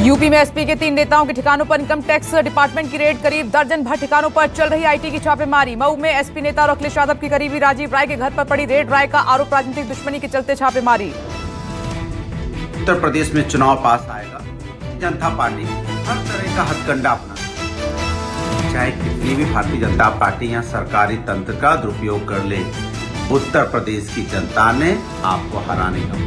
UP में SP के 3 नेताओं के ठिकानों पर इनकम टैक्स डिपार्टमेंट की रेड। करीब दर्जन भर ठिकानों पर चल रही आईटी की छापेमारी। मऊ में एसपी नेता और अखिलेश यादव के करीबी राजीव राय के घर पर पड़ी रेड। राय का आरोप राजनीतिक दुश्मनी के चलते छापेमारी। उत्तर प्रदेश में चुनाव पास आएगा, जनता पार्टी हर तरह का हथकंडा अपना, चाहे कितनी भी भारतीय जनता पार्टी या सरकारी तंत्र का दुरुपयोग कर ले, उत्तर प्रदेश की जनता ने आपको हराने का।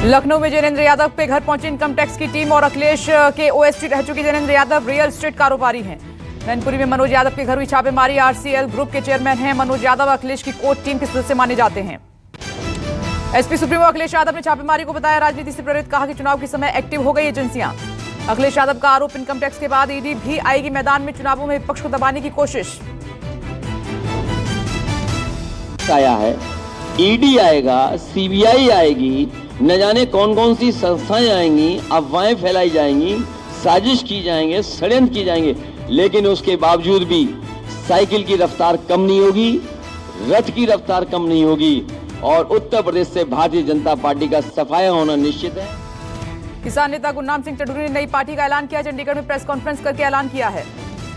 लखनऊ में जैनेंद्र यादव के घर पहुंची इनकम टैक्स की टीम और अखिलेश के ओएसडी रह चुके जैनेंद्र यादव रियल एस्टेट कारोबारी हैं। मैनपुरी में मनोज यादव के घर हुई छापेमारी। आरसीएल ग्रुप के चेयरमैन हैं मनोज यादव, अखिलेश की कोर टीम के सदस्य माने जाते हैं। एसपी सुप्रीमो अखिलेश यादव ने छापेमारी को बताया राजनीति से प्रेरित। कहा कि चुनाव के समय एक्टिव हो गई एजेंसियां। अखिलेश यादव का आरोप इनकम टैक्स के बाद ईडी भी आएगी मैदान में, चुनावों में विपक्ष को दबाने की कोशिश। आया है, ईडी आएगा, सीबीआई आएगी, न जाने कौन कौन सी संस्थाएं आएंगी, अफवाहें फैलाई जाएंगी, साजिश की जाएंगे, षड्यंत्र की जाएंगे, लेकिन उसके बावजूद भी साइकिल की रफ्तार कम नहीं होगी, रथ की रफ्तार कम नहीं होगी और उत्तर प्रदेश से भारतीय जनता पार्टी का सफाया होना निश्चित है। किसान नेता गुरनाम सिंह चढ़ूनी ने नई पार्टी का ऐलान किया। चंडीगढ़ में प्रेस कॉन्फ्रेंस करके ऐलान किया है।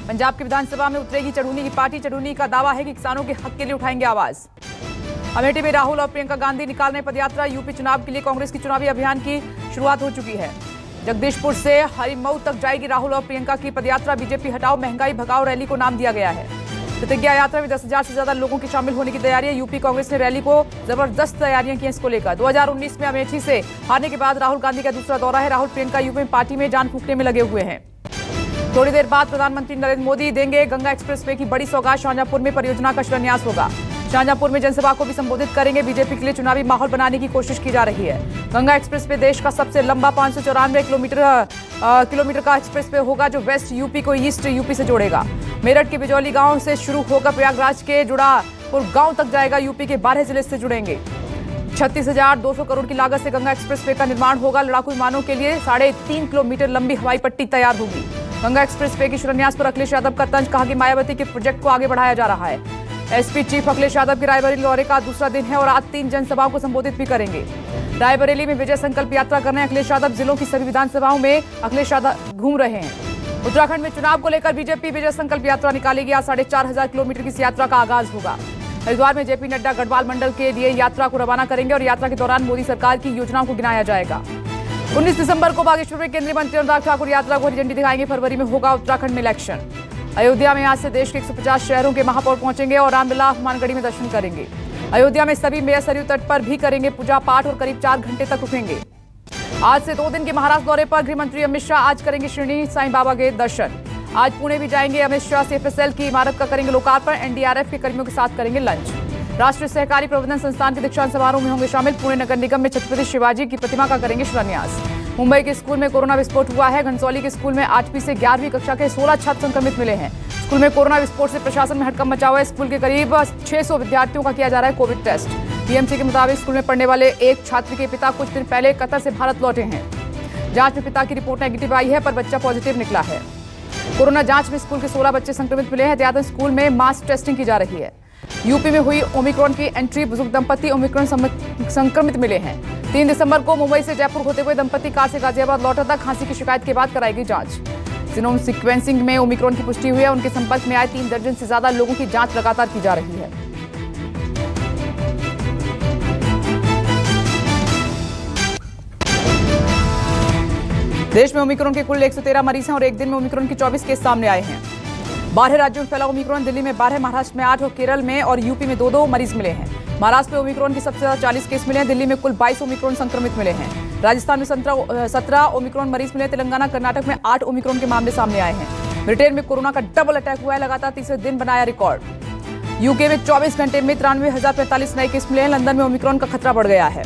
पंजाब की विधानसभा में उतरेगी चढ़ूनी की पार्टी। चढ़ूनी का दावा है कि किसानों के हक के लिए उठाएंगे आवाज। अमेठी में राहुल और प्रियंका गांधी निकाल रहे पदयात्रा। यूपी चुनाव के लिए कांग्रेस की चुनावी अभियान की शुरुआत हो चुकी है। जगदीशपुर से हरिमऊ तक जाएगी राहुल और प्रियंका की पदयात्रा। बीजेपी हटाओ महंगाई भगाओ रैली को नाम दिया गया है। प्रतिज्ञा यात्रा में 10,000 से ज्यादा लोगों के शामिल होने की तैयारी है। यूपी कांग्रेस ने रैली को जबरदस्त तैयारियां की इसको लेकर। 2019 में अमेठी से हारने के बाद राहुल गांधी का दूसरा दौरा है। राहुल प्रियंका यूपी में पार्टी में जान फूंकने में लगे हुए हैं। थोड़ी देर बाद प्रधानमंत्री नरेंद्र मोदी देंगे गंगा एक्सप्रेसवे की बड़ी सौगात। शाहजहांपुर में परियोजना का शिलान्यास होगा। शाहजहांपुर में जनसभा को भी संबोधित करेंगे। बीजेपी के लिए चुनावी माहौल बनाने की कोशिश की जा रही है। गंगा एक्सप्रेसवे देश का सबसे लंबा 594 किलोमीटर का एक्सप्रेसवे होगा, जो वेस्ट यूपी को ईस्ट यूपी से जोड़ेगा। मेरठ के बिजौली गांव से शुरू होकर प्रयागराज के जुड़ापुर गांव तक जाएगा। यूपी के 12 जिले से जुड़ेंगे। 36,200 करोड़ की लागत से गंगा एक्सप्रेसवे का निर्माण होगा। लड़ाकू विमानों के लिए 3.5 किलोमीटर लंबी हवाई पट्टी तैयार होगी। गंगा एक्सप्रेसवे की शिलान्यास पर अखिलेश यादव का तंज। कहा कि मायावती के प्रोजेक्ट को आगे बढ़ाया जा रहा है। एसपी चीफ अखिलेश यादव के रायबरेली दौरे का दूसरा दिन है और आज 3 जनसभाओं को संबोधित भी करेंगे। रायबरेली में विजय संकल्प यात्रा कर रहे हैं अखिलेश यादव। जिलों की सभी विधानसभाओं में अखिलेश यादव घूम रहे हैं। उत्तराखंड में चुनाव को लेकर बीजेपी विजय संकल्प यात्रा निकालेगी। आज 4,500 किलोमीटर की इस यात्रा का आगाज होगा। हरिद्वार में जेपी नड्डा गढ़वाल मंडल के लिए यात्रा को रवाना करेंगे और यात्रा के दौरान मोदी सरकार की योजनाओं को गिनाया जाएगा। 19 दिसंबर को बागेश्वर में केंद्रीय मंत्री अनुराग ठाकुर यात्रा को हरी झंडी दिखाएंगे। फरवरी में होगा उत्तराखंड में इलेक्शन। अयोध्या में आज से देश के 150 शहरों के महापौर पहुंचेंगे और रामलला हनुमानगढ़ी में दर्शन करेंगे। अयोध्या में सभी मेयर सरयू तट पर भी करेंगे पूजा पाठ और करीब 4 घंटे तक रुकेंगे। आज से 2 दिन के महाराष्ट्र दौरे पर गृह मंत्री अमित शाह आज करेंगे शिरडी साईं बाबा के दर्शन। आज पुणे भी जाएंगे अमित शाह। सीएफएसएल की इमारत का करेंगे लोकार्पण। एनडीआरएफ के कर्मियों के साथ करेंगे लंच। राष्ट्रीय सहकारी प्रबंधन संस्थान के दीक्षांत समारोह में होंगे शामिल। पुणे नगर निगम में छत्रपति शिवाजी की प्रतिमा का करेंगे शिलान्यास। मुंबई के स्कूल में कोरोना विस्फोट हुआ है। घनसौली के स्कूल में 8वीं से 11वीं कक्षा के 16 छात्र संक्रमित मिले हैं। स्कूल में कोरोना विस्फोट से प्रशासन में हड़कंप मचा हुआ है। स्कूल के करीब 600 विद्यार्थियों का किया जा रहा है कोविड टेस्ट। बीएमसी के मुताबिक स्कूल में पढ़ने वाले एक छात्र के पिता कुछ दिन पहले कतर से भारत लौटे हैं। जांच में पिता की रिपोर्ट नेगेटिव आई है, पर बच्चा पॉजिटिव निकला है। कोरोना जांच में स्कूल के 16 बच्चे संक्रमित मिले हैं। एहतियातन स्कूल में मास टेस्टिंग की जा रही है। यूपी में हुई ओमिक्रॉन की एंट्री। बुजुर्ग दंपति ओमिक्रॉन संक्रमित मिले हैं। 3 दिसंबर को मुंबई से जयपुर होते हुए दंपति कार से गाजियाबाद लौटा था। खांसी की शिकायत के बाद कराई गई जांच। जीनोम सीक्वेंसिंग में ओमिक्रॉन की पुष्टि हुई है। उनके संपर्क में आए 3 दर्जन से ज्यादा लोगों की जांच लगातार की जा रही है। देश में ओमिक्रॉन के कुल 113 मरीज हैं और एक दिन में ओमिक्रॉन के 24 केस सामने आए हैं। 12 राज्यों में फैला ओमिक्रॉन। दिल्ली में 12, महाराष्ट्र में 8 और केरल में और यूपी में 2-2 मरीज मिले हैं। महाराष्ट्र में ओमिक्रॉन के सबसे ज्यादा 40 केस मिले हैं। दिल्ली में कुल 22 ओमिक्रॉन संक्रमित मिले हैं। राजस्थान में 17 ओमिक्रॉन मरीज मिले। तेलंगाना कर्नाटक में 8 ओमिक्रॉन के मामले सामने आए हैं। ब्रिटेन में कोरोना का डबल अटैक हुआ है। लगातार तीसरे दिन बनाया रिकॉर्ड। यूके में 24 घंटे में 93,045 नए केस मिले हैं। लंदन में ओमिक्रॉन का खतरा बढ़ गया है।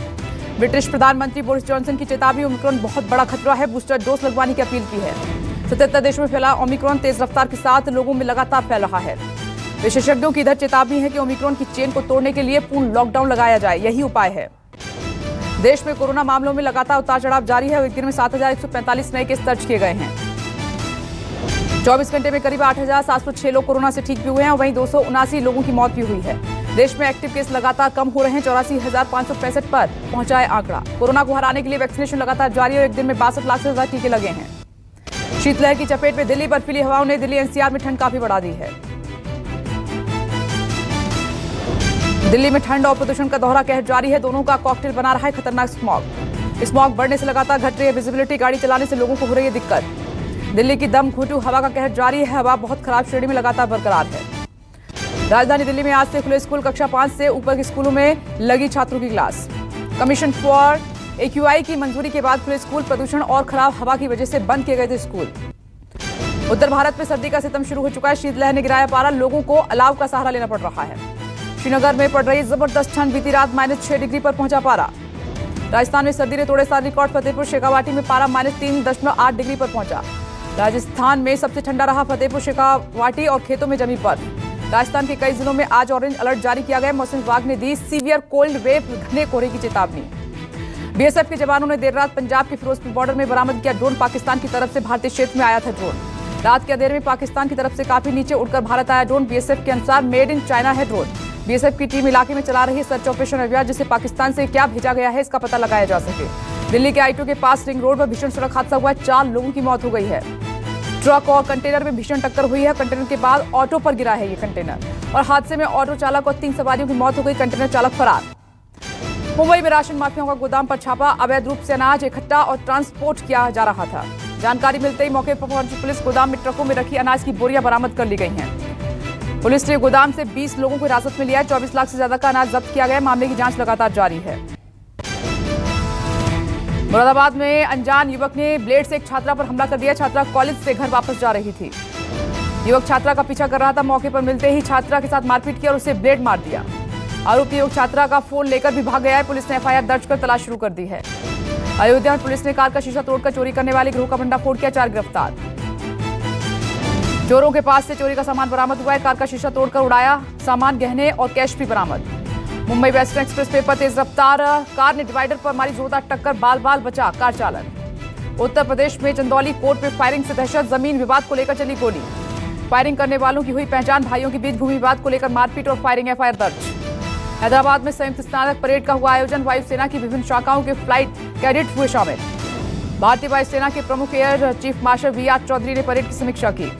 ब्रिटिश प्रधानमंत्री बोरिस जॉनसन की चेतावनी। ओमिक्रॉन बहुत बड़ा खतरा है, बूस्टर डोज लगवाने की अपील की है। 77 देशों में फैला ओमिक्रॉन तेज रफ्तार के साथ लोगों में लगातार फैल रहा है। विशेषज्ञों की इधर चेतावनी है कि ओमिक्रॉन की चेन को तोड़ने के लिए पूर्ण लॉकडाउन लगाया जाए, यही उपाय है। देश में कोरोना मामलों में लगातार उतार चढ़ाव जारी है। एक दिन में 7,145 नए केस दर्ज किए गए हैं। 24 घंटे में करीब 8,706 लोग कोरोना से ठीक भी हुए हैं और वहीं 279 लोगों की मौत भी हुई है। देश में एक्टिव केस लगातार कम हो रहे हैं। 84,565 पर पहुंचा है आंकड़ा। कोरोना को हराने के लिए वैक्सीनेशन लगातार जारी है और एक दिन में 62 लाख से ज्यादा टीके लगे हैं। शीतलहर की चपेट में दिल्ली। बर्फीली हवाओं ने दिल्ली एनसीआर में ठंड काफी बढ़ा दी है। दिल्ली में ठंड और प्रदूषण का दोहरा कहर जारी है। दोनों का कॉकटेल बना रहा है खतरनाक स्मॉग बढ़ने से लगातार घट रही है विजिबिलिटी। गाड़ी चलाने से लोगों को हो रही है दिक्कत। दिल्ली की दम घोंटू हवा का कहर जारी है। हवा बहुत खराब श्रेणी में लगातार बरकरार है। राजधानी दिल्ली में आज से खुले स्कूल। कक्षा 5 से ऊपर के स्कूलों में लगी छात्रों की क्लास। कमीशन फॉर AQI की मंजूरी के बाद खुले स्कूल। प्रदूषण और खराब हवा की वजह से बंद किए गए थे स्कूल। उत्तर भारत में सर्दी का सितम शुरू हो चुका है। शीतलहर ने गिराया पारा। लोगों को अलाव का सहारा लेना पड़ रहा है। श्रीनगर में पड़ रही जबरदस्त ठंड। बीती रात -6 डिग्री पर पहुंचा पारा। राजस्थान में सर्दी ने तोड़े सारे रिकॉर्ड। फतेहपुर शेखावाटी में पारा -3.8 डिग्री पर पहुंचा। राजस्थान में सबसे ठंडा रहा फतेहपुर शेखावाटी और खेतों में जमी बर्फ। राजस्थान के कई जिलों में आज ऑरेंज अलर्ट जारी किया गया। मौसम विभाग ने दी सीवियर कोल्ड वेव घने कोहरे की चेतावनी। बीएसएफ के जवानों ने देर रात पंजाब के फिरोजपुर बॉर्डर में बरामद किया ड्रोन। पाकिस्तान की तरफ से भारतीय क्षेत्र में आया था ड्रोन। रात के अंधेरे में पाकिस्तान की तरफ से काफी नीचे उड़कर भारत आया ड्रोन। बीएसएफ के अनुसार मेड इन चाइना है ड्रोन। बीएसएफ की टीम इलाके में चला रही है सर्च ऑपरेशन अभियान, जिसे पाकिस्तान से क्या भेजा गया है इसका पता लगाया जा सके। दिल्ली के I2 के पास रिंग रोड पर भीषण सड़क हादसा हुआ। 4 लोगों की मौत हो गई है। ट्रक और कंटेनर में भीषण टक्कर हुई है। कंटेनर के बाद ऑटो पर गिरा है ये कंटेनर और हादसे में ऑटो चालक और 3 सवारियों की मौत हो गई। कंटेनर चालक फरार। मुंबई में राशन माफियाओं का गोदाम पर छापा। अवैध रूप से अनाज इकट्ठा और ट्रांसपोर्ट किया जा रहा था। जानकारी मिलते ही मौके पर पहुंची पुलिस। गोदाम में ट्रकों में रखी अनाज की बोरियां बरामद कर ली गई हैं। पुलिस ने गोदाम से 20 लोगों को हिरासत में लिया है। 24 लाख से ज्यादा का अनाज जब्त किया गया। मामले की जांच लगातार जारी है। मुरादाबाद में अनजान युवक ने ब्लेड से एक छात्रा पर हमला कर दिया। छात्रा कॉलेज से घर वापस जा रही थी। युवक छात्रा का पीछा कर रहा था। मौके पर मिलते ही छात्रा के साथ मारपीट की और उसे ब्लेड मार दिया। आरोपी युवक छात्रा का फोन लेकर भी भाग गया है। पुलिस ने FIR दर्ज कर तलाश शुरू कर दी है। अयोध्या में पुलिस ने कार का शीशा तोड़कर चोरी करने वाले गिरोह का भंडाफोड़ किया। 4 गिरफ्तार। चोरों के पास से चोरी का सामान बरामद हुआ है। कार का शीशा तोड़कर उड़ाया सामान, गहने और कैश भी बरामद। मुंबई वेस्टर्न एक्सप्रेस वे पर तेज रफ्तार कार ने डिवाइडर पर मारी जोरदार टक्कर। बाल बाल बचा कार चालक। उत्तर प्रदेश में चंदौली कोर्ट में फायरिंग से दहशत। जमीन विवाद को लेकर चली गोली। फायरिंग करने वालों की हुई पहचान। भाइयों के बीच भूमि विवाद को लेकर मारपीट और फायरिंग। FIR दर्ज। हैदराबाद में संयुक्त स्नातक परेड का हुआ आयोजन। वायुसेना की विभिन्न शाखाओं के फ्लाइट कैडेट हुए शामिल। भारतीय वायुसेना के प्रमुख air chief marshal VR Chaudhary ने परेड की समीक्षा की।